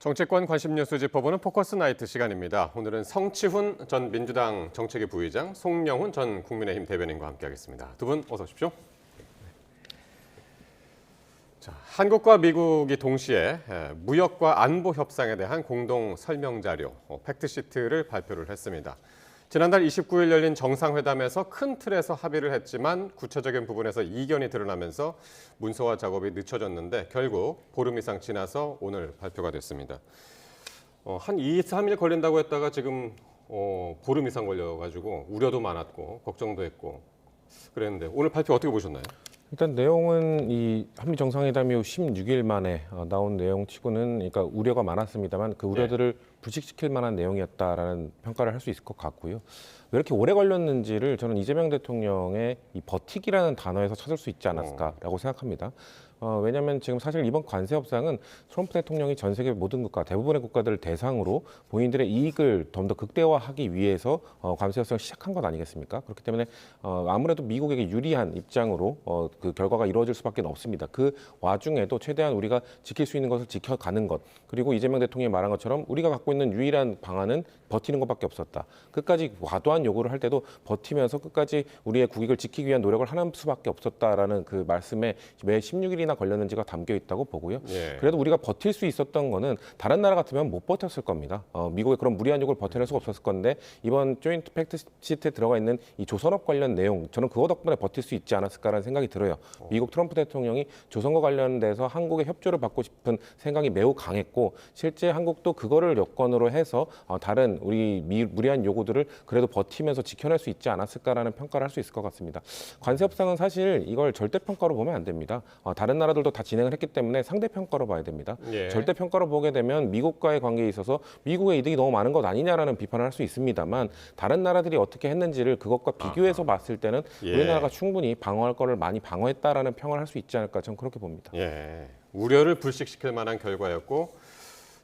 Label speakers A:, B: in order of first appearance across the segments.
A: 정치권 관심 뉴스 짚어보는 포커스 나이트 시간입니다. 오늘은 성치훈 전 민주당 정책위 부의장, 송영훈 전 국민의힘 대변인과 함께하겠습니다. 두 분 어서 오십시오. 자, 한국과 미국이 동시에 무역과 안보 협상에 대한 공동 설명 자료, 팩트시트를 발표를 했습니다. 지난달 29일 열린 정상회담에서 큰 틀에서 합의를 했지만 구체적인 부분에서 이견이 드러나면서 문서화 작업이 늦춰졌는데 결국 보름 이상 지나서 오늘 발표가 됐습니다. 한 2, 3일 걸린다고 했다가 지금 보름 이상 걸려가지고 우려도 많았고 걱정도 했고 그랬는데 오늘 발표 어떻게 보셨나요?
B: 일단 내용은 이 한미 정상회담 이후 16일 만에 나온 내용치고는 그러니까 우려가 많았습니다만 그 우려들을 불식시킬 만한 내용이었다라는 평가를 할 수 있을 것 같고요. 왜 이렇게 오래 걸렸는지를 저는 이재명 대통령의 이 버티기라는 단어에서 찾을 수 있지 않았을까라고 생각합니다. 왜냐하면 지금 사실 이번 관세 협상은 트럼프 대통령이 전 세계 모든 국가, 대부분의 국가들을 대상으로 본인들의 이익을 좀 더 극대화하기 위해서 관세 협상을 시작한 것 아니겠습니까? 그렇기 때문에 아무래도 미국에게 유리한 입장으로 그 결과가 이루어질 수밖에 없습니다. 그 와중에도 최대한 우리가 지킬 수 있는 것을 지켜가는 것, 그리고 이재명 대통령이 말한 것처럼 우리가 갖고 있는 유일한 방안은 버티는 것밖에 없었다. 끝까지 과도한 요구를 할 때도 버티면서 끝까지 우리의 국익을 지키기 위한 노력을 하는 수밖에 없었다라는 그 말씀에 왜 16일이나 걸렸는지가 담겨 있다고 보고요. 그래도 우리가 버틸 수 있었던 거는 다른 나라 같으면 못 버텼을 겁니다. 미국의 그런 무리한 요구를 버텨낼 수가 없었을 건데 이번 조인트 팩트 시트에 들어가 있는 이 조선업 관련 내용, 저는 그거 덕분에 버틸 수 있지 않았을까라는 생각이 들어요. 미국 트럼프 대통령이 조선과 관련돼서 한국의 협조를 받고 싶은 생각이 매우 강했고 실제 한국도 그거를 여건으로 해서 다른 우리 무리한 요구들을 그래도 버티면서 지켜낼 수 있지 않았을까라는 평가를 할 수 있을 것 같습니다. 관세 협상은 사실 이걸 절대 평가로 보면 안 됩니다. 다른 나라들도 다 진행을 했기 때문에 상대 평가로 봐야 됩니다. 절대 평가로 보게 되면 미국과의 관계에 있어서 미국의 이득이 너무 많은 것 아니냐라는 비판을 할 수 있습니다만 다른 나라들이 어떻게 했는지를 그것과 비교해서 봤을 때는 우리나라가 충분히 방어할 거를 많이 방어했다라는 평을 할 수 있지 않을까 저는 그렇게 봅니다.
A: 우려를 불식시킬 만한 결과였고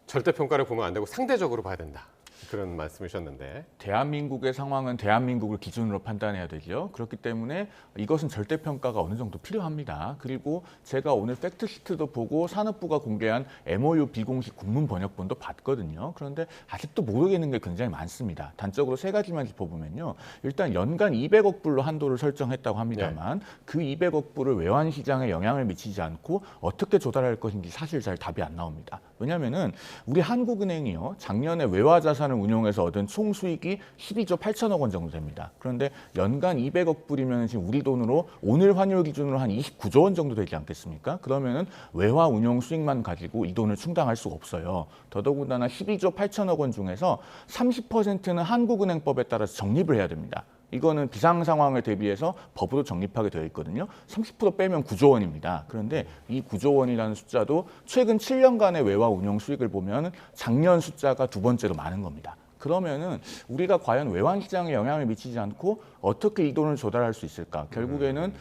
A: 절대 평가를 보면 안 되고 상대적으로 봐야 된다. 그런 말씀이셨는데
C: 대한민국의 상황은 대한민국을 기준으로 판단해야 되죠. 그렇기 때문에 이것은 절대평가가 어느 정도 필요합니다. 그리고 제가 오늘 팩트시트도 보고 산업부가 공개한 MOU 비공식 국문 번역본도 봤거든요. 그런데 아직도 모르겠는 게 굉장히 많습니다. 단적으로 세 가지만 짚어보면요. 일단 연간 200억 불로 한도를 설정했다고 합니다만 그 200억 불을 외환 시장에 영향을 미치지 않고 어떻게 조달할 것인지 사실 잘 답이 안 나옵니다. 왜냐하면은 우리 한국은행이요. 작년에 외화 자산을 운용해서 얻은 총 수익이 12조 8천억 원 정도 됩니다. 그런데 연간 200억 불이면 지금 우리 돈으로 오늘 환율 기준으로 한 29조 원 정도 되지 않겠습니까? 그러면은 외화 운용 수익만 가지고 이 돈을 충당할 수가 없어요. 더더군다나 12조 8천억 원 중에서 30%는 한국은행법에 따라서 적립을 해야 됩니다. 이거는 비상 상황을 대비해서 법으로 적립하게 되어 있거든요. 30% 빼면 9조 원입니다. 그런데 이 9조 원이라는 숫자도 최근 7년간의 외화 운용 수익을 보면 작년 숫자가 두 번째로 많은 겁니다. 그러면은 우리가 과연 외환 시장에 영향을 미치지 않고 어떻게 이 돈을 조달할 수 있을까? 결국에는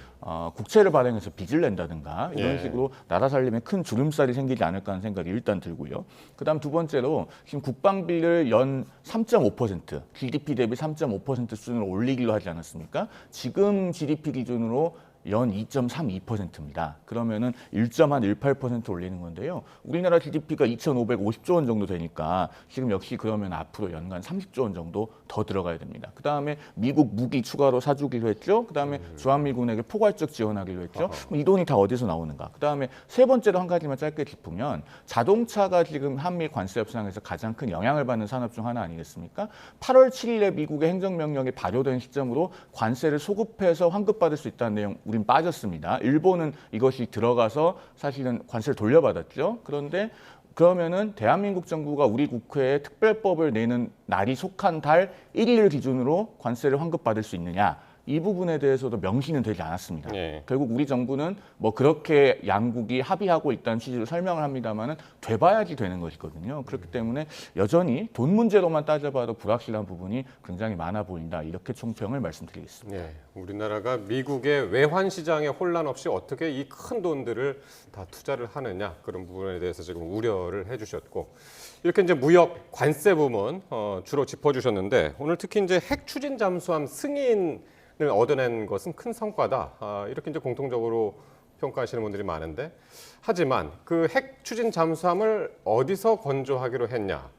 C: 국채를 발행해서 빚을 낸다든가 이런 식으로 나라 살림에 큰 주름살이 생기지 않을까 하는 생각이 일단 들고요. 그다음 두 번째로 지금 국방비를 연 3.5%, GDP 대비 3.5% 수준으로 올리기로 하지 않았습니까? 지금 GDP 기준으로 연 2.32%입니다. 그러면은 1.18% 올리는 건데요. 우리나라 GDP가 2,550조 원 정도 되니까 지금 역시 그러면 앞으로 연간 30조 원 정도 더 들어가야 됩니다. 그다음에 미국 무기 추가로 사주기로 했죠. 그다음에 주한미군에게 포괄적 지원하기로 했죠. 이 돈이 다 어디서 나오는가? 그다음에 세 번째로 한 가지만 짧게 짚으면 자동차가 지금 한미 관세 협상에서 가장 큰 영향을 받는 산업 중 하나 아니겠습니까? 8월 7일에 미국의 행정명령이 발효된 시점으로 관세를 소급해서 환급받을 수 있다는 내용 우린 빠졌습니다. 일본은 이것이 들어가서 사실은 관세를 돌려받았죠. 그런데 그러면은 대한민국 정부가 우리 국회에 특별법을 내는 날이 속한 달 1일을 기준으로 관세를 환급받을 수 있느냐. 이 부분에 대해서도 명시는 되지 않았습니다. 결국 우리 정부는 뭐 그렇게 양국이 합의하고 있다는 취지로 설명을 합니다만은 돼봐야지 되는 것이거든요. 그렇기 때문에 여전히 돈 문제로만 따져봐도 불확실한 부분이 굉장히 많아 보인다. 이렇게 총평을 말씀드리겠습니다.
A: 우리나라가 미국의 외환 시장에 혼란 없이 어떻게 이 큰 돈들을 다 투자를 하느냐 그런 부분에 대해서 지금 우려를 해주셨고 이렇게 이제 무역 관세 부분 주로 짚어주셨는데 오늘 특히 이제 핵 추진 잠수함 승인 얻어낸 것은 큰 성과다. 이렇게 이제 공통적으로 평가하시는 분들이 많은데 하지만 그 핵 추진 잠수함을 어디서 건조하기로 했냐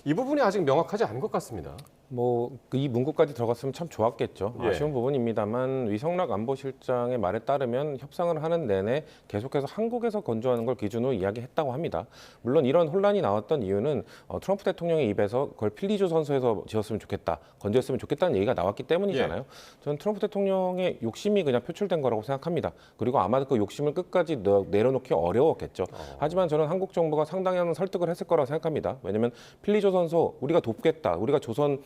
A: 이 부분이 아직 명확하지 않은 것 같습니다.
B: 이 문구까지 들어갔으면 참 좋았겠죠.
A: 예.
B: 아쉬운 부분입니다만 위성락 안보실장의 말에 따르면 협상을 하는 내내 계속해서 한국에서 건조하는 걸 기준으로 이야기했다고 합니다. 물론 이런 혼란이 나왔던 이유는 트럼프 대통령의 입에서 그걸 필리조선소에서 지었으면 좋겠다, 건조했으면 좋겠다는 얘기가 나왔기 때문이잖아요. 저는 트럼프 대통령의 욕심이 그냥 표출된 거라고 생각합니다. 그리고 아마 그 욕심을 끝까지 내려놓기 어려웠겠죠. 하지만 저는 한국 정부가 상당한 설득을 했을 거라고 생각합니다. 왜냐하면 필리조선소 우리가 돕겠다, 우리가 조선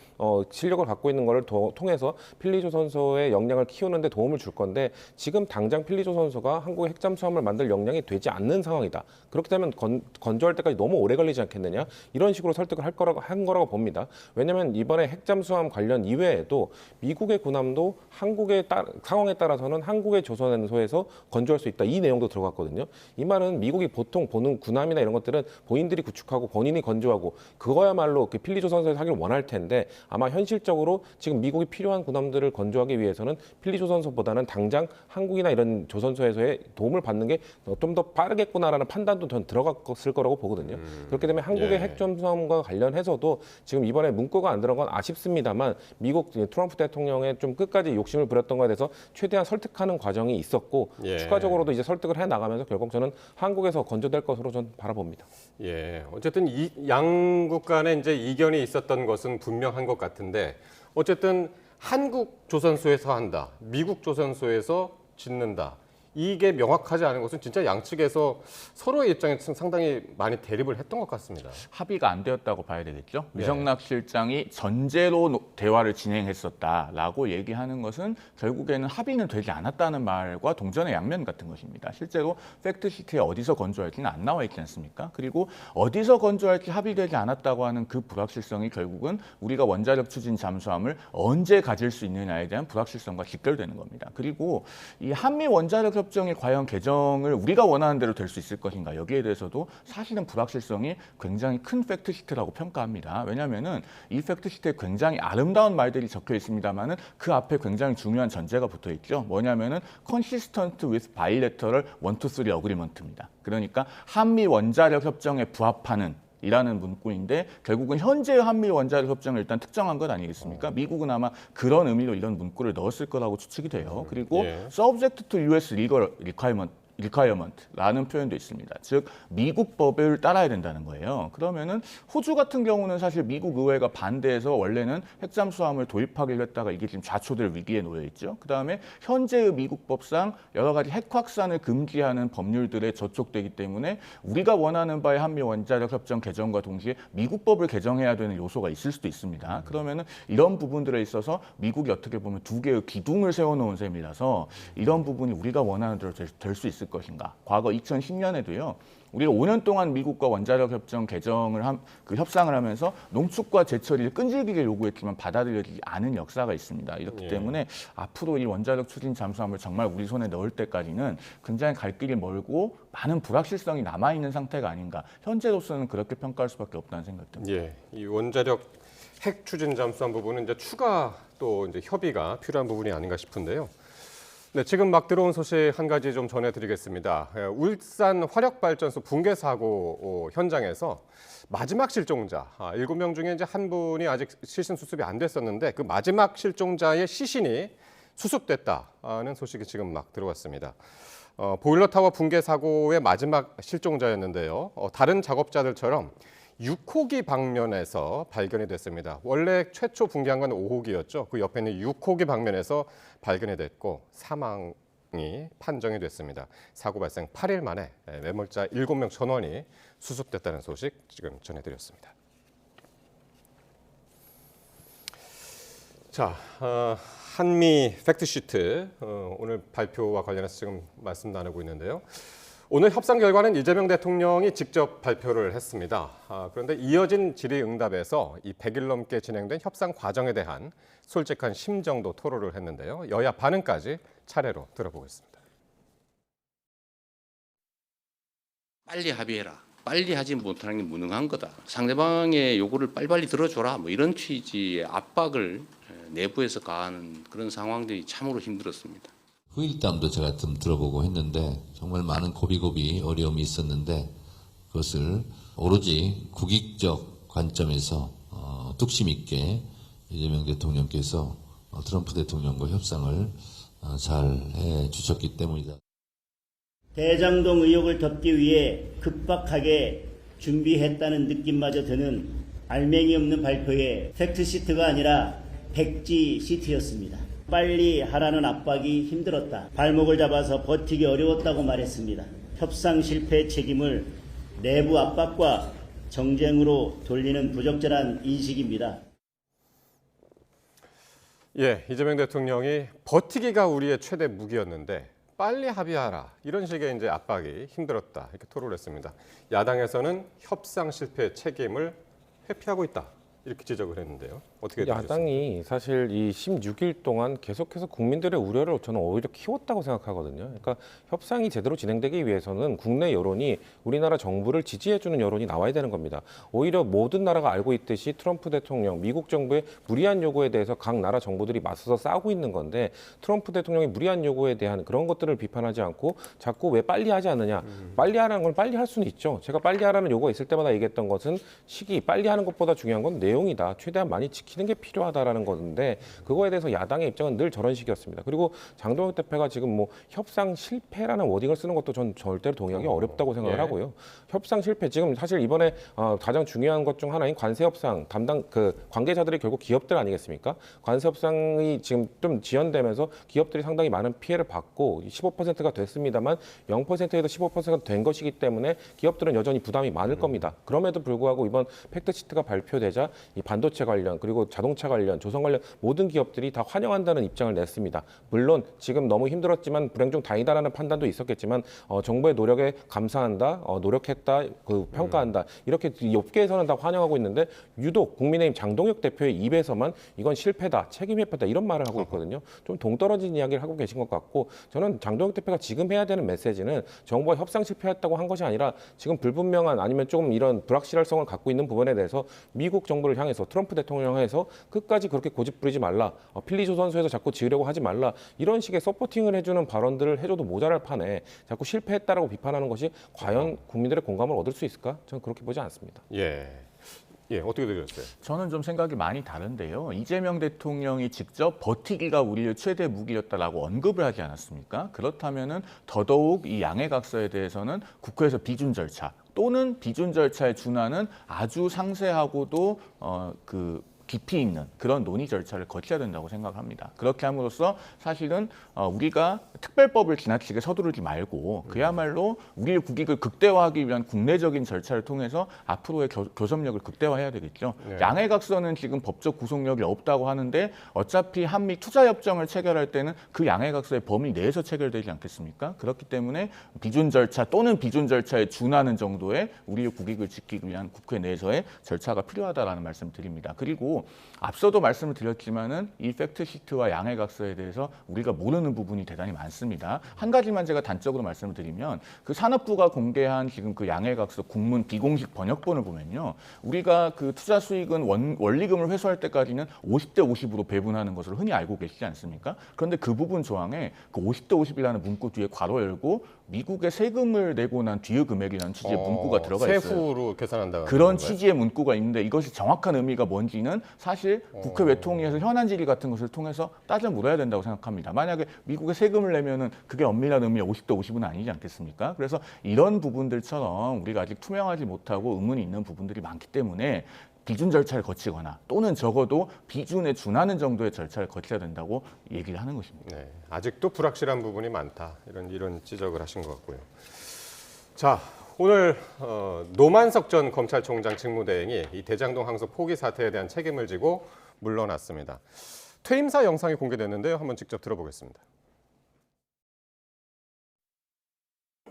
B: 실력을 갖고 있는 것을 통해서 필리조선소의 역량을 키우는 데 도움을 줄 건데 지금 당장 필리조선소가 한국의 핵잠수함을 만들 역량이 되지 않는 상황이다. 그렇게 되면 건조할 때까지 너무 오래 걸리지 않겠느냐? 이런 식으로 설득을 한 거라고 봅니다. 왜냐하면 이번에 핵잠수함 관련 이외에도 미국의 군함도 한국의 상황에 따라서는 한국의 조선소에서 건조할 수 있다. 이 내용도 들어갔거든요. 이 말은 미국이 보통 보는 군함이나 이런 것들은 본인들이 구축하고 본인이 건조하고 그거야말로 그 필리조선소에서 하길 원할 텐데 아마 현실적으로 지금 미국이 필요한 군함들을 건조하기 위해서는 필리조선소보다는 당장 한국이나 이런 조선소에서의 도움을 받는 게 좀 더 빠르겠구나라는 판단도 전 들어갔을 거라고 보거든요. 그렇게 되면 한국의 핵잠수함과 관련해서도 지금 이번에 문구가 안 들어간 건 아쉽습니다만 미국 트럼프 대통령의 좀 끝까지 욕심을 부렸던 것에 대해서 최대한 설득하는 과정이 있었고 추가적으로도 이제 설득을 해 나가면서 결국 저는 한국에서 건조될 것으로 전 바라봅니다.
A: 예, 어쨌든 이 양국 간에 이제 이견이 있었던 것은 분명한 것 같은데 어쨌든 한국 조선소에서 한다, 미국 조선소에서 짓는다. 이게 명확하지 않은 것은 진짜 양측에서 서로의 입장에서 상당히 많이 대립을 했던 것 같습니다.
C: 합의가 안 되었다고 봐야 되겠죠. 위성락 실장이 전제로 대화를 진행했었다라고 얘기하는 것은 결국에는 합의는 되지 않았다는 말과 동전의 양면 같은 것입니다. 실제로 팩트시트에 어디서 건조할지는 안 나와 있지 않습니까? 그리고 어디서 건조할지 합의되지 않았다고 하는 그 불확실성이 결국은 우리가 원자력 추진 잠수함을 언제 가질 수 있느냐에 대한 불확실성과 직결되는 겁니다. 그리고 이 한미 원자력 협정이 과연 개정을 우리가 원하는 대로 될 수 있을 것인가 여기에 대해서도 사실은 불확실성이 굉장히 큰 팩트시트라고 평가합니다. 왜냐하면은 이 팩트시트에 굉장히 아름다운 말들이 적혀 있습니다만은 그 앞에 굉장히 중요한 전제가 붙어 있죠. 뭐냐면은 consistent with bilateral 1, 2, 3 agreement입니다. 그러니까 한미 원자력 협정에 부합하는 이라는 문구인데 결국은 현재의 한미 원자력 협정을 일단 특정한 것 아니겠습니까? 미국은 아마 그런 의미로 이런 문구를 넣었을 거라고 추측이 돼요. 그리고 subject to U.S. legal requirement라는 표현도 있습니다. 즉 미국 법을 따라야 된다는 거예요. 그러면은 호주 같은 경우는 사실 미국 의회가 반대해서 원래는 핵잠수함을 도입하기로 했다가 이게 지금 좌초될 위기에 놓여 있죠. 그다음에 현재의 미국 법상 여러 가지 핵 확산을 금지하는 법률들에 저촉되기 때문에 우리가 원하는 바의 한미 원자력 협정 개정과 동시에 미국 법을 개정해야 되는 요소가 있을 수도 있습니다. 그러면은 이런 부분들에 있어서 미국이 어떻게 보면 두 개의 기둥을 세워놓은 셈이라서 이런 부분이 우리가 원하는 대로 될 수 있을 것인가. 과거 2010년에도요. 우리가 5년 동안 미국과 원자력 협정 개정을 협상을 하면서 농축과 재처리를 끈질기게 요구했지만 받아들여지지 않은 역사가 있습니다. 이렇기 때문에 앞으로 이 원자력 추진 잠수함을 정말 우리 손에 넣을 때까지는 굉장히 갈 길이 멀고 많은 불확실성이 남아 있는 상태가 아닌가. 현재로서는 그렇게 평가할 수밖에 없다는 생각이 듭니다.
A: 예, 이 원자력 핵 추진 잠수함 부분은 이제 추가 또 이제 협의가 필요한 부분이 아닌가 싶은데요. 네, 지금 막 들어온 소식 한 가지 좀 전해드리겠습니다. 울산 화력발전소 붕괴 사고 현장에서 마지막 실종자 7명 중에 이제 한 분이 아직 시신 수습이 안 됐었는데 그 마지막 실종자의 시신이 수습됐다는 소식이 지금 막 들어왔습니다. 보일러 타워 붕괴 사고의 마지막 실종자였는데요. 다른 작업자들처럼 6호기 방면에서 발견이 됐습니다. 원래 최초 붕괴한 건 5호기였죠. 그 옆에 있는 6호기 방면에서 발견이 됐고 사망이 판정이 됐습니다. 사고 발생 8일 만에 매몰자 7명 전원이 수습됐다는 소식 지금 전해드렸습니다. 자, 한미 팩트시트 오늘 발표와 관련해서 지금 말씀 나누고 있는데요. 오늘 협상 결과는 이재명 대통령이 직접 발표를 했습니다. 그런데 이어진 질의응답에서 이 100일 넘게 진행된 협상 과정에 대한 솔직한 심정도 토로를 했는데요. 여야 반응까지 차례로 들어보겠습니다.
D: 빨리 합의해라. 빨리 하지 못하는 게 무능한 거다. 상대방의 요구를 빨리빨리 들어줘라. 뭐 이런 취지의 압박을 내부에서 가하는 그런 상황들이 참으로 힘들었습니다.
E: 후일담도 제가 좀 들어보고 했는데 정말 많은 고비고비 어려움이 있었는데 그것을 오로지 국익적 관점에서 뚝심 있게 이재명 대통령께서 트럼프 대통령과 협상을 잘 해주셨기 때문이다.
F: 대장동 의혹을 덮기 위해 급박하게 준비했다는 느낌마저 드는 알맹이 없는 발표에 팩트시트가 아니라 백지시트였습니다. 빨리 하라는 압박이 힘들었다. 발목을 잡아서 버티기 어려웠다고 말했습니다. 협상 실패 책임을 내부 압박과 정쟁으로 돌리는 부적절한 인식입니다.
A: 예, 이재명 대통령이 버티기가 우리의 최대 무기였는데 빨리 합의하라 이런 식의 이제 압박이 힘들었다 이렇게 토로를 했습니다. 야당에서는 협상 실패 책임을 회피하고 있다 이렇게 지적을 했는데요. 어떻게 들으셨습니까?
B: 야당이 사실 이 16일 동안 계속해서 국민들의 우려를 저는 오히려 키웠다고 생각하거든요. 그러니까 협상이 제대로 진행되기 위해서는 국내 여론이 우리나라 정부를 지지해주는 여론이 나와야 되는 겁니다. 오히려 모든 나라가 알고 있듯이 트럼프 대통령, 미국 정부의 무리한 요구에 대해서 각 나라 정부들이 맞서서 싸우고 있는 건데 트럼프 대통령의 무리한 요구에 대한 그런 것들을 비판하지 않고 자꾸 왜 빨리 하지 않느냐. 빨리 하라는 건 빨리 할 수는 있죠. 제가 빨리 하라는 요구가 있을 때마다 얘기했던 것은 시기, 빨리 하는 것보다 중요한 건 내용이다. 최대한 많이 지키는 게 필요하다라는 건데 그거에 대해서 야당의 입장은 늘 저런 식이었습니다. 그리고 장동혁 대표가 지금 뭐 협상 실패라는 워딩을 쓰는 것도 전 절대로 동의하기 어렵다고 생각을 하고요. 협상 실패 지금 사실 이번에 가장 중요한 것 중 하나인 관세 협상 담당 관계자들이 결국 기업들 아니겠습니까? 관세 협상이 지금 좀 지연되면서 기업들이 상당히 많은 피해를 받고 15%가 됐습니다만 0%에서 15%가 된 것이기 때문에 기업들은 여전히 부담이 많을 겁니다. 그럼에도 불구하고 이번 팩트시트가 발표되자 이 반도체 관련 그리고 자동차 관련, 조선 관련 모든 기업들이 다 환영한다는 입장을 냈습니다. 물론 지금 너무 힘들었지만 불행 중 다행이다라는 판단도 있었겠지만 정부의 노력에 감사한다, 노력했다, 평가한다 이렇게 이 업계에서는 다 환영하고 있는데 유독 국민의힘 장동혁 대표의 입에서만 이건 실패다, 책임 회피다 이런 말을 하고 있거든요. 좀 동떨어진 이야기를 하고 계신 것 같고 저는 장동혁 대표가 지금 해야 되는 메시지는 정부가 협상 실패했다고 한 것이 아니라 지금 불분명한 아니면 조금 이런 불확실성을 갖고 있는 부분에 대해서 미국 정부를 향해서 트럼프 대통령을 향해서 끝까지 그렇게 고집 부리지 말라. 필리조선소에서 자꾸 지으려고 하지 말라. 이런 식의 서포팅을 해주는 발언들을 해줘도 모자랄 판에 자꾸 실패했다라고 비판하는 것이 과연 국민들의 공감을 얻을 수 있을까? 저는 그렇게 보지 않습니다.
A: 예, 어떻게 들으셨어요?
C: 저는 좀 생각이 많이 다른데요. 이재명 대통령이 직접 버티기가 우리의 최대 무기였다라고 언급을 하지 않았습니까? 그렇다면은 더더욱 이 양해각서에 대해서는 국회에서 비준 절차 또는 비준 절차에 준하는 아주 상세하고도 깊이 있는 그런 논의 절차를 거쳐야 된다고 생각합니다. 그렇게 함으로써 사실은 우리가 특별법을 지나치게 서두르지 말고 그야말로 우리의 국익을 극대화하기 위한 국내적인 절차를 통해서 앞으로의 교섭력을 극대화해야 되겠죠.
A: 네.
C: 양해각서는 지금 법적 구속력이 없다고 하는데 어차피 한미 투자협정을 체결할 때는 그 양해각서의 범위 내에서 체결되지 않겠습니까? 그렇기 때문에 비준 절차 또는 비준 절차에 준하는 정도의 우리의 국익을 지키기 위한 국회 내에서의 절차가 필요하다라는 말씀을 드립니다. 그리고 앞서도 말씀을 드렸지만은 이 팩트시트와 양해각서에 대해서 우리가 모르는 부분이 대단히 많습니다. 한 가지만 제가 단적으로 말씀을 드리면 그 산업부가 공개한 지금 그 양해각서 국문 비공식 번역본을 보면요. 우리가 그 투자 수익은 원리금을 회수할 때까지는 50대 50으로 배분하는 것으로 흔히 알고 계시지 않습니까? 그런데 그 부분 조항에 그 50대 50이라는 문구 뒤에 괄호 열고 미국에 세금을 내고 난 뒤의 금액이라는 취지의 문구가 들어가 있어요.
A: 세후로 계산한다.
C: 그런 취지의 문구가 있는데 이것이 정확한 의미가 뭔지는 사실 국회 외통위에서 현안 질의 같은 것을 통해서 따져 물어야 된다고 생각합니다. 만약에 미국에 세금을 내면은 그게 엄밀한 의미의 50대 50은 아니지 않겠습니까? 그래서 이런 부분들처럼 우리가 아직 투명하지 못하고 의문이 있는 부분들이 많기 때문에 비준 절차를 거치거나 또는 적어도 비준에 준하는 정도의 절차를 거쳐야 된다고 얘기를 하는 것입니다.
A: 네, 아직도 불확실한 부분이 많다. 이런 지적을 하신 것 같고요. 자, 오늘 노만석 전 검찰총장 직무대행이 이 대장동 항소 포기 사태에 대한 책임을 지고 물러났습니다. 퇴임사 영상이 공개됐는데요. 한번 직접 들어보겠습니다.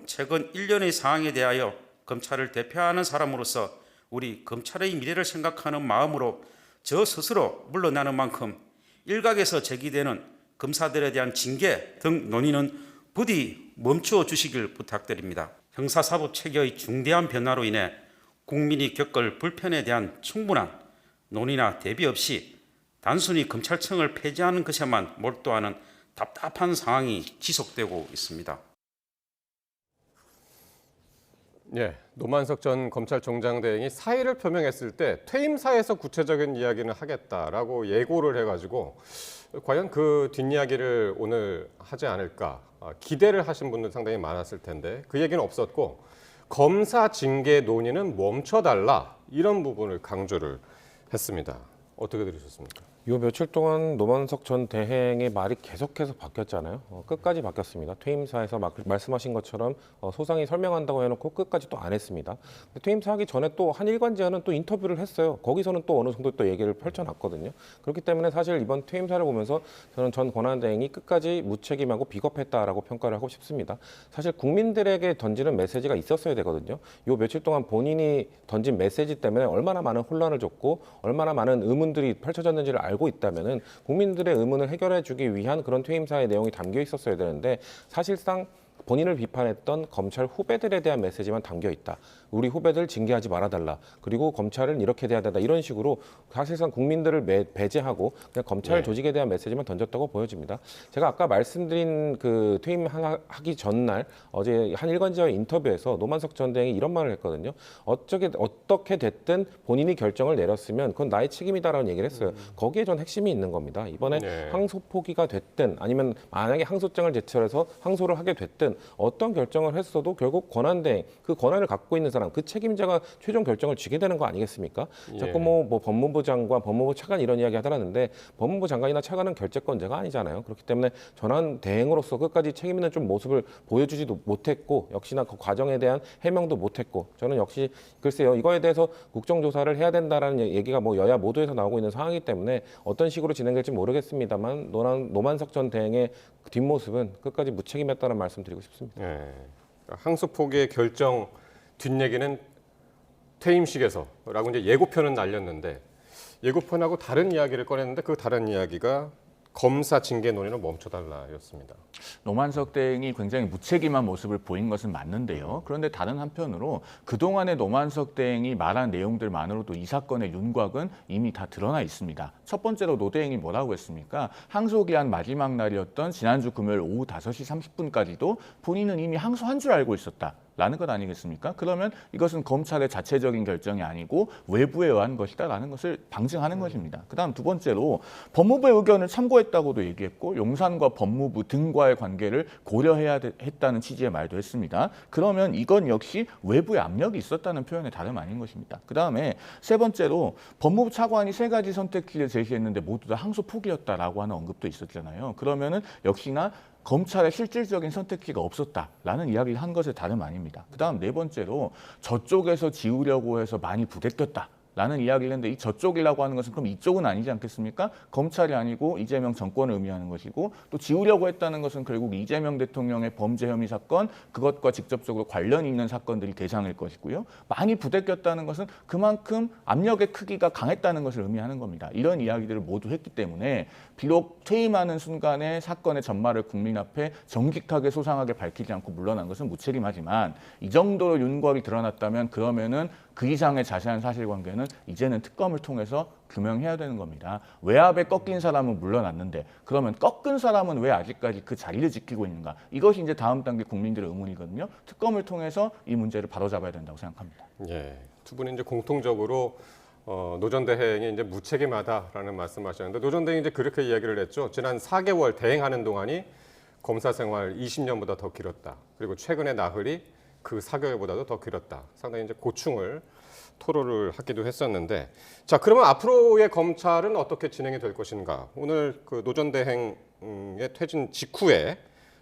G: 최근 일련의 상황에 대하여 검찰을 대표하는 사람으로서 우리 검찰의 미래를 생각하는 마음으로 저 스스로 물러나는 만큼 일각에서 제기되는 검사들에 대한 징계 등 논의는 부디 멈추어 주시길 부탁드립니다. 형사사법 체계의 중대한 변화로 인해 국민이 겪을 불편에 대한 충분한 논의나 대비 없이 단순히 검찰청을 폐지하는 것에만 몰두하는 답답한 상황이 지속되고 있습니다.
A: 예, 노만석 전 검찰총장 대행이 사의를 표명했을 때 퇴임사에서 구체적인 이야기는 하겠다라고 예고를 해가지고 과연 그 뒷이야기를 오늘 하지 않을까 기대를 하신 분들 상당히 많았을 텐데 그 얘기는 없었고 검사 징계 논의는 멈춰달라 이런 부분을 강조를 했습니다. 어떻게 들으셨습니까?
B: 요 며칠 동안 노만석 전 대행의 말이 계속해서 바뀌었잖아요. 끝까지 바뀌었습니다. 퇴임사에서 말씀하신 것처럼 소상히 설명한다고 해놓고 끝까지 또 안 했습니다. 퇴임사하기 전에 또 한 일관지와는 또 인터뷰를 했어요. 거기서는 또 어느 정도 또 얘기를 펼쳐놨거든요. 그렇기 때문에 사실 이번 퇴임사를 보면서 저는 전 권한대행이 끝까지 무책임하고 비겁했다라고 평가를 하고 싶습니다. 사실 국민들에게 던지는 메시지가 있었어야 되거든요. 요 며칠 동안 본인이 던진 메시지 때문에 얼마나 많은 혼란을 줬고 얼마나 많은 의문들이 펼쳐졌는지를 알고 있다면은 국민들의 의문을 해결해주기 위한 그런 퇴임사의 내용이 담겨 있었어야 되는데 사실상 본인을 비판했던 검찰 후배들에 대한 메시지만 담겨 있다. 우리 후배들 징계하지 말아달라. 그리고 검찰은 이렇게 돼야 된다. 이런 식으로 사실상 국민들을 배제하고 그냥 검찰 조직에 대한 메시지만 던졌다고 보여집니다. 제가 아까 말씀드린 그 퇴임하기 전날 어제 한 일간지와의 인터뷰에서 노만석 전 대행이 이런 말을 했거든요. 어떻게 됐든 본인이 결정을 내렸으면 그건 나의 책임이다라는 얘기를 했어요. 거기에 전 핵심이 있는 겁니다. 이번에 항소 포기가 됐든 아니면 만약에 항소장을 제출해서 항소를 하게 됐든 어떤 결정을 했어도 결국 권한대행, 그 권한을 갖고 있는 사람, 그 책임자가 최종 결정을 지게 되는 거 아니겠습니까? 자꾸 뭐 법무부 장관, 법무부 차관 이런 이야기 하더라는데 법무부 장관이나 차관은 결재권자가 아니잖아요. 그렇기 때문에 전환 대행으로서 끝까지 책임 있는 좀 모습을 보여주지도 못했고 역시나 그 과정에 대한 해명도 못했고 저는 역시 글쎄요 이거에 대해서 국정조사를 해야 된다라는 얘기가 뭐 여야 모두에서 나오고 있는 상황이기 때문에 어떤 식으로 진행될지 모르겠습니다만 노만석 전 대행의 뒷모습은 끝까지 무책임했다는 말씀 드리고 싶습니다.
A: 예, 항소 포기의 결정 뒷얘기는 퇴임식에서라고 이제 예고편은 날렸는데 예고편하고 다른 이야기를 꺼냈는데 그 다른 이야기가 검사 징계 논의는 멈춰달라였습니다.
C: 노만석 대행이 굉장히 무책임한 모습을 보인 것은 맞는데요. 그런데 다른 한편으로 그동안의 노만석 대행이 말한 내용들만으로도 이 사건의 윤곽은 이미 다 드러나 있습니다. 첫 번째로 노 대행이 뭐라고 했습니까? 항소기한 마지막 날이었던 지난주 금요일 오후 5시 30분까지도 본인은 이미 항소한 줄 알고 있었다. 라는 것 아니겠습니까? 그러면 이것은 검찰의 자체적인 결정이 아니고 외부에 의한 것이다라는 것을 방증하는 것입니다. 그다음 두 번째로 법무부의 의견을 참고했다고도 얘기했고 용산과 법무부 등과의 관계를 고려해야 했다는 취지의 말도 했습니다. 그러면 이건 역시 외부의 압력이 있었다는 표현에 다름 아닌 것입니다. 그다음에 세 번째로 법무부 차관이 3가지 선택지를 제시했는데 모두 다 항소 포기였다라고 하는 언급도 있었잖아요. 그러면은 역시나 검찰의 실질적인 선택지가 없었다라는 이야기를 한 것에 다름 아닙니다. 그다음 네 번째로 저쪽에서 지우려고 해서 많이 부대꼈다. 라는 이야기를 했는데 이 저쪽이라고 하는 것은 그럼 이쪽은 아니지 않겠습니까? 검찰이 아니고 이재명 정권을 의미하는 것이고 또 지우려고 했다는 것은 결국 이재명 대통령의 범죄 혐의 사건 그것과 직접적으로 관련이 있는 사건들이 대상일 것이고요. 많이 부대꼈다는 것은 그만큼 압력의 크기가 강했다는 것을 의미하는 겁니다. 이런 이야기들을 모두 했기 때문에 비록 퇴임하는 순간에 사건의 전말을 국민 앞에 정직하게 소상하게 밝히지 않고 물러난 것은 무책임하지만 이 정도로 윤곽이 드러났다면 그러면은 그 이상의 자세한 사실관계는 이제는 특검을 통해서 규명해야 되는 겁니다. 외압에 꺾인 사람은 물러났는데 그러면 꺾은 사람은 왜 아직까지 그 자리를 지키고 있는가? 이것이 이제 다음 단계 국민들의 의문이거든요. 특검을 통해서 이 문제를 바로잡아야 된다고 생각합니다.
A: 예, 두 분이 이제 공통적으로 노 전 대행이 이제 무책임하다라는 말씀하셨는데 노 전 대행이 이제 그렇게 이야기를 했죠. 지난 4개월 대행하는 동안이 검사 생활 20년보다 더 길었다. 그리고 최근의 나흘이 그 4개월보다도 더 길었다. 상당히 이제 고충을 토로를 하기도 했었는데, 자 그러면 앞으로의 검찰은 어떻게 진행이 될 것인가? 오늘 그 노 전 대행의 퇴진 직후에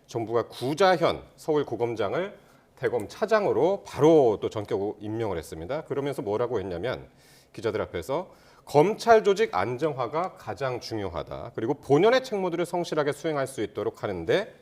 A: 정부가 구자현 서울고검장을 대검 차장으로 바로 또 전격 임명을 했습니다. 그러면서 뭐라고 했냐면 기자들 앞에서 검찰 조직 안정화가 가장 중요하다. 그리고 본연의 책무들을 성실하게 수행할 수 있도록 하는데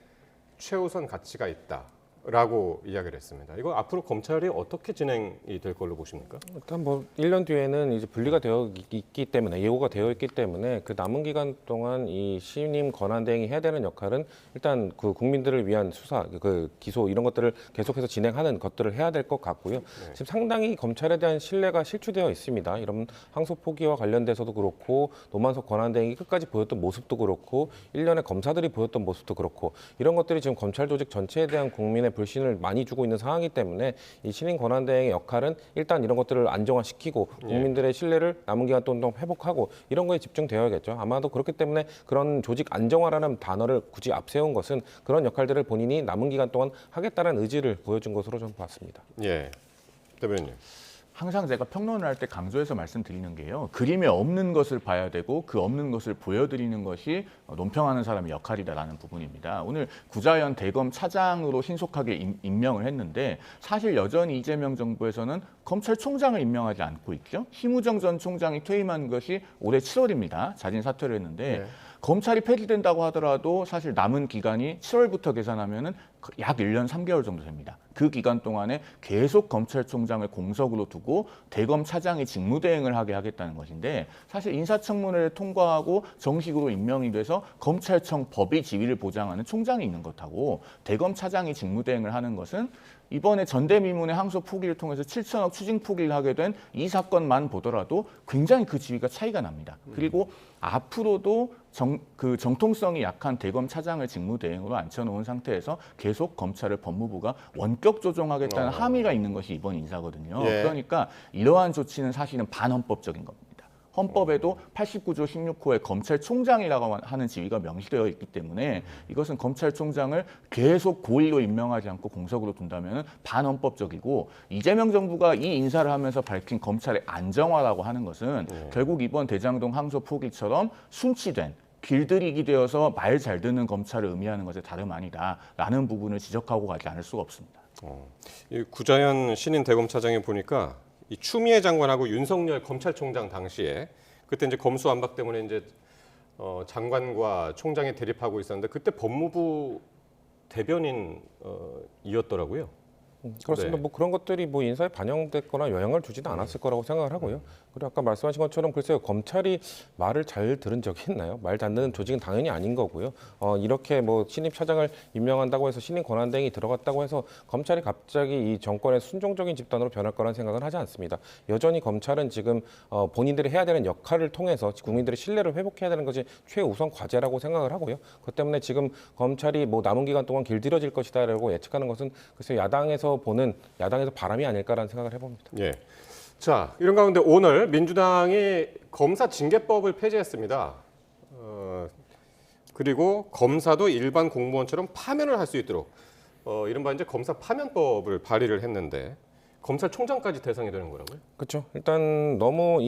A: 최우선 가치가 있다. 라고 이야기를 했습니다. 이거 앞으로 검찰이 어떻게 진행이 될 걸로 보십니까?
B: 일단 뭐 1년 뒤에는 이제 분리가 되어 있기 때문에 예고가 되어 있기 때문에 그 남은 기간 동안 이 신임 권한대행이 해야 되는 역할은 일단 그 국민들을 위한 수사, 그 기소 이런 것들을 계속해서 진행하는 것들을 해야 될 것 같고요. 지금 상당히 검찰에 대한 신뢰가 실추되어 있습니다. 이런 항소 포기와 관련돼서도 그렇고 노만석 권한대행이 끝까지 보였던 모습도 그렇고 일련의 검사들이 보였던 모습도 그렇고 이런 것들이 지금 검찰 조직 전체에 대한 국민의 불신을 많이 주고 있는 상황이기 때문에 이 신임 권한대행의 역할은 일단 이런 것들을 안정화시키고 국민들의 신뢰를 남은 기간 동안 회복하고 이런 거에 집중되어야겠죠. 아마도 그렇기 때문에 그런 조직 안정화라는 단어를 굳이 앞세운 것은 그런 역할들을 본인이 남은 기간 동안 하겠다는 의지를 보여준 것으로 저는 봤습니다.
A: 예, 대변인님.
C: 항상 제가 평론을 할 때 강조해서 말씀드리는 게요. 그림에 없는 것을 봐야 되고 그 없는 것을 보여드리는 것이 논평하는 사람의 역할이다라는 부분입니다. 오늘 구자현 대검 차장으로 신속하게 임명을 했는데 사실 여전히 이재명 정부에서는 검찰총장을 임명하지 않고 있죠. 심우정 전 총장이 퇴임한 것이 올해 7월입니다. 자진 사퇴를 했는데 검찰이 폐지된다고 하더라도 사실 남은 기간이 7월부터 계산하면은 약 1년 3개월 정도 됩니다. 그 기간 동안에 계속 검찰총장을 공석으로 두고 대검 차장이 직무대행을 하게 하겠다는 것인데 사실 인사청문회를 통과하고 정식으로 임명이 돼서 검찰청 법의 지위를 보장하는 총장이 있는 것하고 대검 차장이 직무대행을 하는 것은 이번에 전대미문의 항소 포기를 통해서 7천억 추징 포기를 하게 된 이 사건만 보더라도 굉장히 그 지위가 차이가 납니다. 그리고 앞으로도 정통성이 약한 대검 차장을 직무대행으로 앉혀놓은 상태에서 계속 검찰을 법무부가 원격 조정하겠다는 함의가 있는 것이 이번 인사거든요.
A: 예.
C: 그러니까 이러한 조치는 사실은 반헌법적인 겁니다. 헌법에도 89조 16호에 검찰총장이라고 하는 지위가 명시되어 있기 때문에 이것은 검찰총장을 계속 고의로 임명하지 않고 공석으로 둔다면 반헌법적이고 이재명 정부가 이 인사를 하면서 밝힌 검찰의 안정화라고 하는 것은 결국 이번 대장동 항소 포기처럼 순치된 길들이기 되어서 말 잘 듣는 검찰을 의미하는 것에 다름 아니다라는 부분을 지적하고 가지 않을 수가 없습니다.
A: 이 구자현 신임 대검차장에 보니까 이 추미애 장관하고 윤석열 검찰총장 당시에 그때 이제 검수완박 때문에 이제 장관과 총장이 대립하고 있었는데 그때 법무부 대변인이었더라고요.
B: 그렇습니다.
A: 네.
B: 뭐 그런 것들이 뭐 인사에 반영됐거나 영향을 주지는 않았을 거라고 생각을 하고요. 그리고 아까 말씀하신 것처럼 글쎄요, 검찰이 말을 잘 들은 적이 있나요? 말 잘 듣는 조직은 당연히 아닌 거고요. 이렇게 뭐 신임 차장을 임명한다고 해서 신임 권한대행이 들어갔다고 해서 검찰이 갑자기 이 정권의 순종적인 집단으로 변할 거라는 생각은 하지 않습니다. 여전히 검찰은 지금 본인들이 해야 되는 역할을 통해서 국민들의 신뢰를 회복해야 되는 것이 최우선 과제라고 생각을 하고요. 그것 때문에 지금 검찰이 뭐 남은 기간 동안 길들여질 것이다라고 예측하는 것은 글쎄 야당에서 바람이 아닐까라는 생각을 해봅니다.
A: 예. 자, 이런 가운데 오늘 민주당이 검사 징계법을 폐지했습니다. 그리고 검사도 일반 공무원처럼 파면을 할 수 있도록 이른바 이제 검사 파면법을 발의를 했는데 검찰총장까지 대상이 되는 거라고요?
B: 그렇죠. 일단 너무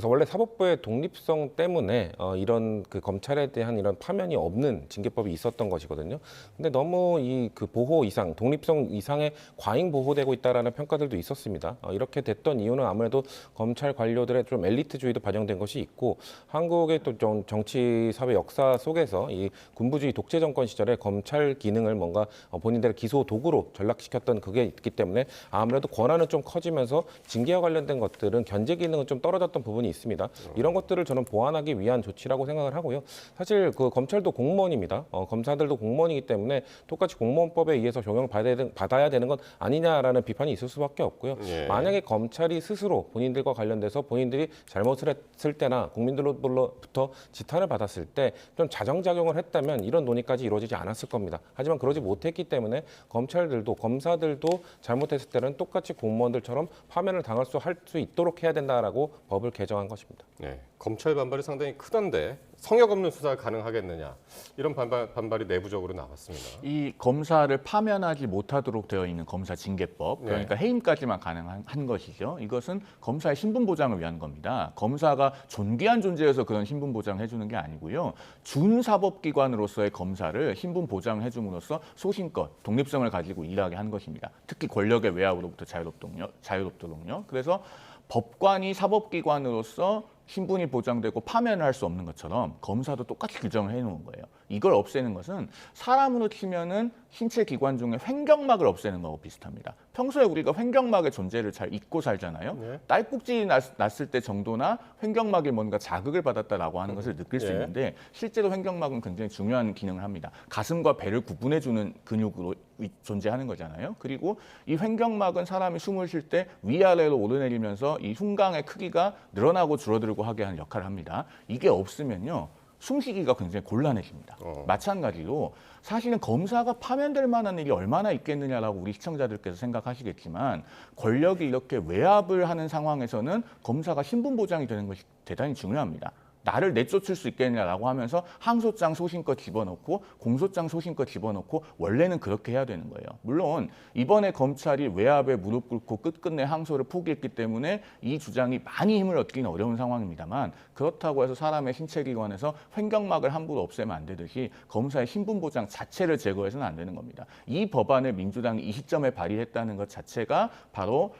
B: 원래 사법부의 독립성 때문에 이런 그 검찰에 대한 이런 파면이 없는 징계법이 있었던 것이거든요. 근데 너무 이 그 보호 이상, 독립성 이상의 과잉 보호되고 있다라는 평가들도 있었습니다. 이렇게 됐던 이유는 아무래도 검찰 관료들의 좀 엘리트주의도 반영된 것이 있고 한국의 또 정치 사회 역사 속에서 이 군부주의 독재 정권 시절에 검찰 기능을 뭔가 본인들의 기소 도구로 전락시켰던 그게 있기 때문에 아무래도 권한은 좀 커지면서 징계와 관련된 것들은 견제 기능은 좀 떨어졌던 부분이 있습니다. 이런 것들을 저는 보완하기 위한 조치라고 생각을 하고요. 사실 그 검찰도 공무원입니다. 검사들도 공무원이기 때문에 똑같이 공무원법에 의해서 적용을 받아야 되는 건 아니냐라는 비판이 있을 수밖에 없고요.
A: 예.
B: 만약에 검찰이 스스로 본인들과 관련돼서 본인들이 잘못을 했을 때나 국민들로부터 지탄을 받았을 때 좀 자정작용을 했다면 이런 논의까지 이루어지지 않았을 겁니다. 하지만 그러지 못했기 때문에 검사들도 잘못했을 때는 똑같이 공무원들처럼 파면을 당할 수 있도록 해야 된다라고 법을 개정한 것입니다.
A: 네. 검찰 반발이 상당히 크던데 성역 없는 수사가 가능하겠느냐 이런 반발이 내부적으로 나왔습니다.
C: 이 검사를 파면하지 못하도록 되어 있는 검사 징계법, 그러니까 해임까지만 가능한 것이죠. 이것은 검사의 신분 보장을 위한 겁니다. 검사가 존귀한 존재여서 그런 신분 보장을 해주는 게 아니고요. 준사법기관으로서의 검사를 신분 보장을 해줌으로써 소신껏 독립성을 가지고 일하게 한 것입니다. 특히 권력의 외압으로부터 자유롭도록요. 그래서 법관이 사법기관으로서 신분이 보장되고 파면을 할 수 없는 것처럼 검사도 똑같이 규정을 해놓은 거예요. 이걸 없애는 것은 사람으로 치면은 신체 기관 중에 횡격막을 없애는 거하고 비슷합니다. 평소에 우리가 횡격막의 존재를 잘 잊고 살잖아요.
A: 네.
C: 딸꾹질이 났을 때 정도나 횡격막이 뭔가 자극을 받았다라고 하는 것을 느낄 수
A: 예.
C: 있는데 실제로 횡격막은 굉장히 중요한 기능을 합니다. 가슴과 배를 구분해주는 근육으로 존재하는 거잖아요. 그리고 이 횡격막은 사람이 숨을 쉴 때 위아래로 오르내리면서 이 흉곽의 크기가 늘어나고 줄어들고 하게 하는 역할을 합니다. 이게 없으면요. 숨쉬기가 굉장히 곤란해집니다. 마찬가지로 사실은 검사가 파면될 만한 일이 얼마나 있겠느냐라고 우리 시청자들께서 생각하시겠지만 권력이 이렇게 외압을 하는 상황에서는 검사가 신분 보장이 되는 것이 대단히 중요합니다. 나를 내쫓을 수 있겠냐라고 하면서 항소장 소신껏 집어넣고 공소장 소신껏 집어넣고 원래는 그렇게 해야 되는 거예요. 물론 이번에 검찰이 외압에 무릎 꿇고 끝끝내 항소를 포기했기 때문에 이 주장이 많이 힘을 얻기는 어려운 상황입니다만 그렇다고 해서 사람의 신체기관에서 횡격막을 함부로 없애면 안 되듯이 검사의 신분 보장 자체를 제거해서는 안 되는 겁니다. 이 법안을 민주당이 이 시점에 발의했다는 것 자체가 바로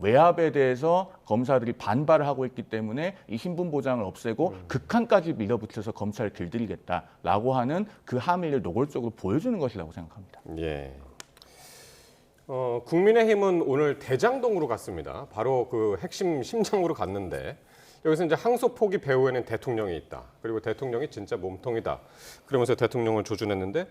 C: 외압에 대해서 검사들이 반발을 하고 있기 때문에 이 신분 보장을 없애고 극한까지 밀어붙여서 검찰을 길들이겠다라고 하는 그 함의를 노골적으로 보여주는 것이라고 생각합니다.
A: 예. 국민의힘은 오늘 대장동으로 갔습니다. 바로 그 핵심 심장으로 갔는데 여기서 이제 항소 포기 배후에는 대통령이 있다. 그리고 대통령이 진짜 몸통이다. 그러면서 대통령을 조준했는데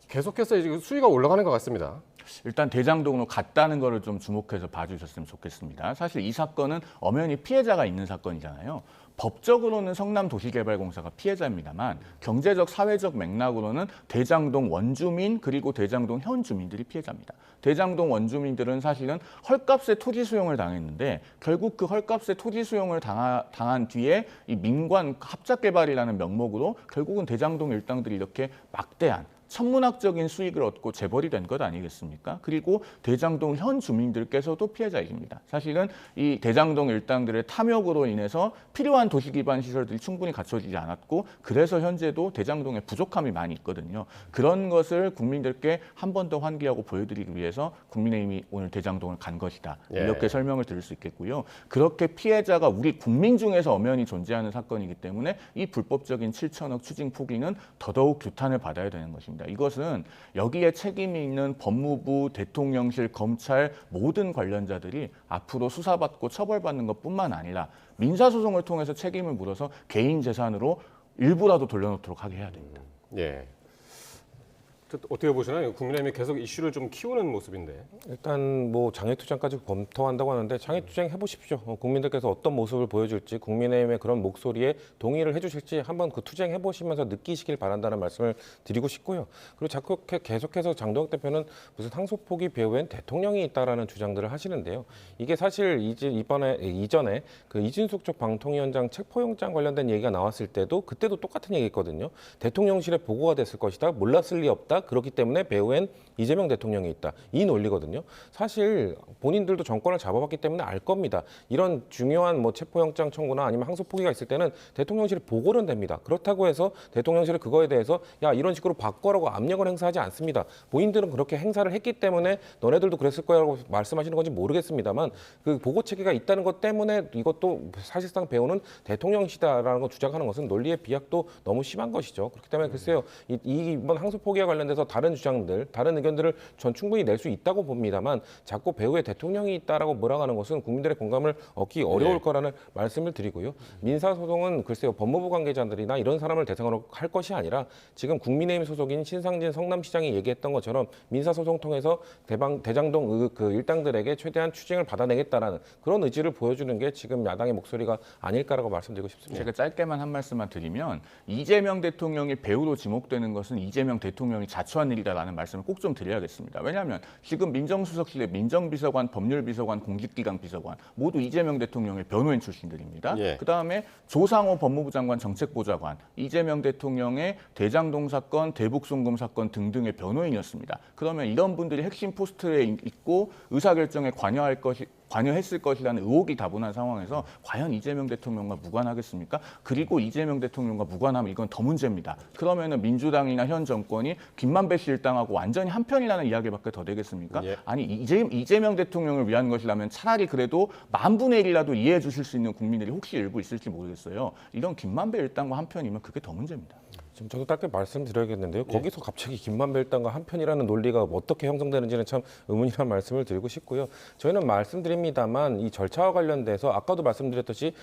A: 계속해서 이제 수위가 올라가는 것 같습니다.
C: 일단 대장동으로 갔다는 거를 좀 주목해서 봐주셨으면 좋겠습니다. 사실 이 사건은 엄연히 피해자가 있는 사건이잖아요. 법적으로는 성남도시개발공사가 피해자입니다만 경제적, 사회적 맥락으로는 대장동 원주민 그리고 대장동 현 주민들이 피해자입니다. 대장동 원주민들은 사실은 헐값에 토지 수용을 당했는데 결국 그 헐값에 토지 수용을 당한 뒤에 이 민관 합작개발이라는 명목으로 결국은 대장동 일당들이 이렇게 막대한 천문학적인 수익을 얻고 재벌이 된 것 아니겠습니까? 그리고 대장동 현 주민들께서도 피해자이십니다. 사실은 이 대장동 일당들의 탐욕으로 인해서 필요한 도시 기반 시설들이 충분히 갖춰지지 않았고 그래서 현재도 대장동에 부족함이 많이 있거든요. 그런 것을 국민들께 한 번 더 환기하고 보여드리기 위해서 국민의힘이 오늘 대장동을 간 것이다. 이렇게 설명을 드릴 수 있겠고요. 그렇게 피해자가 우리 국민 중에서 엄연히 존재하는 사건이기 때문에 이 불법적인 7천억 추징 포기는 더더욱 규탄을 받아야 되는 것입니다. 이것은 여기에 책임이 있는 법무부, 대통령실, 검찰 모든 관련자들이 앞으로 수사받고 처벌받는 것뿐만 아니라 민사소송을 통해서 책임을 물어서 개인 재산으로 일부라도 돌려놓도록 하게 해야 됩니다.
A: 예. 어떻게 보시나요? 국민의힘이 계속 이슈를 좀 키우는 모습인데.
B: 일단 뭐 장애투쟁까지 검토한다고 하는데 장애투쟁 해보십시오. 국민들께서 어떤 모습을 보여줄지 국민의힘의 그런 목소리에 동의를 해주실지 한번 그 투쟁 해보시면서 느끼시길 바란다는 말씀을 드리고 싶고요. 그리고 자꾸 계속해서 장동혁 대표는 무슨 항소포기 배후엔 대통령이 있다라는 주장들을 하시는데요. 이게 사실 이전에 그 이진숙 쪽 방통위원장 체포영장 관련된 얘기가 나왔을 때도 그때도 똑같은 얘기했거든요. 대통령실에 보고가 됐을 것이다. 몰랐을 리 없다. 그렇기 때문에 배후엔 이재명 대통령이 있다. 이 논리거든요. 사실 본인들도 정권을 잡아봤기 때문에 알 겁니다. 이런 중요한 뭐 체포영장 청구나 아니면 항소 포기가 있을 때는 대통령실에 보고는 됩니다. 그렇다고 해서 대통령실이 그거에 대해서 야 이런 식으로 바꿔라고 압력을 행사하지 않습니다. 본인들은 그렇게 행사를 했기 때문에 너네들도 그랬을 거라고 말씀하시는 건지 모르겠습니다만 그 보고 체계가 있다는 것 때문에 이것도 사실상 배후는 대통령시다라는 걸 주장하는 것은 논리의 비약도 너무 심한 것이죠. 그렇기 때문에 글쎄요. 이번 항소 포기와 관련돼서 다른 주장들, 다른 의견들을 전 충분히 낼 수 있다고 봅니다만 자꾸 배후에 대통령이 있다라고 몰아가는 것은 국민들의 공감을 얻기 어려울 거라는 말씀을 드리고요. 민사소송은 글쎄요. 법무부 관계자들이나 이런 사람을 대상으로 할 것이 아니라 지금 국민의힘 소속인 신상진 성남시장이 얘기했던 것처럼 민사소송 통해서 대장동 그 일당들에게 최대한 추징을 받아내겠다라는 그런 의지를 보여주는 게 지금 야당의 목소리가 아닐까라고 말씀드리고 싶습니다.
C: 제가 짧게만 한 말씀만 드리면 이재명 대통령이 배후로 지목되는 것은 이재명 대통령이 자초한 일이다라는 말씀을 꼭 좀 드려야겠습니다. 왜냐하면 지금 민정수석실의 민정비서관, 법률비서관, 공직기강 비서관 모두 이재명 대통령의 변호인 출신들입니다. 그다음에 조상호 법무부 장관 정책보좌관, 이재명 대통령의 대장동 사건, 대북송금 사건 등등의 변호인이었습니다. 그러면 이런 분들이 핵심 포스트에 있고 의사결정에 관여할 관여했을 것이라는 의혹이 다분한 상황에서 과연 이재명 대통령과 무관하겠습니까? 그리고 이재명 대통령과 무관하면 이건 더 문제입니다. 그러면은 민주당이나 현 정권이 김만배 씨 일당하고 완전히 한편이라는 이야기밖에 더 되겠습니까?
A: 예.
C: 아니 이재명 대통령을 위한 것이라면 차라리 그래도 10,000분의 1이라도 이해해 주실 수 있는 국민들이 혹시 일부 있을지 모르겠어요. 이런 김만배 일당과 한편이면 그게 더 문제입니다.
B: 지금 저도 짧게 말씀드려야겠는데요. 거기서 갑자기 김만배 일당과 한편이라는 논리가 어떻게 형성되는지는 참 의문이라는 말씀을 드리고 싶고요. 저희는 말씀드립니다만 이 절차와 관련돼서 아까도 말씀드렸듯이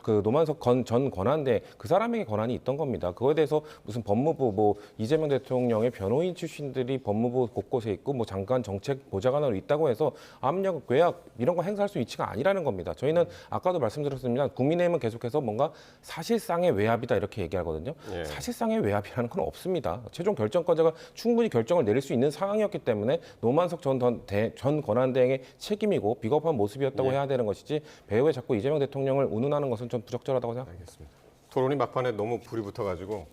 B: 그 노만석 전 권한대 그 사람에게 권한이 있던 겁니다. 그거에 대해서 무슨 법무부 뭐 이재명 대통령의 변호인 출신들이 법무부 곳곳에 있고 뭐 장관 정책 보좌관으로 있다고 해서 압력, 외압 이런 거 행사할 수 있는 위치가 아니라는 겁니다. 저희는 아까도 말씀드렸습니다. 국민의힘은 계속해서 뭔가 사실상의 외압이다 이렇게 얘기하거든요.
A: 예.
B: 사실상의 외압이라는 건 없습니다. 최종 결정권자가 충분히 결정을 내릴 수 있는 상황이었기 때문에 노만석 전 권한대행의 책임이고 비겁한 모습이었다고 해야 되는 것이지 배후에 자꾸 이재명 대통령을 운운하는 것은 좀 부적절하다고 생각합니다.
A: 알겠습니다. 토론이 막판에 너무 불이 붙어가지고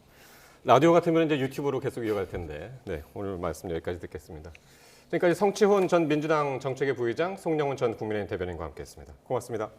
A: 라디오 같으면 이제 유튜브로 계속 이어갈 텐데 네, 오늘 말씀 여기까지 듣겠습니다. 지금까지 성치훈 전 민주당 정책위 부의장, 송영훈 전 국민의힘 대변인과 함께했습니다. 고맙습니다.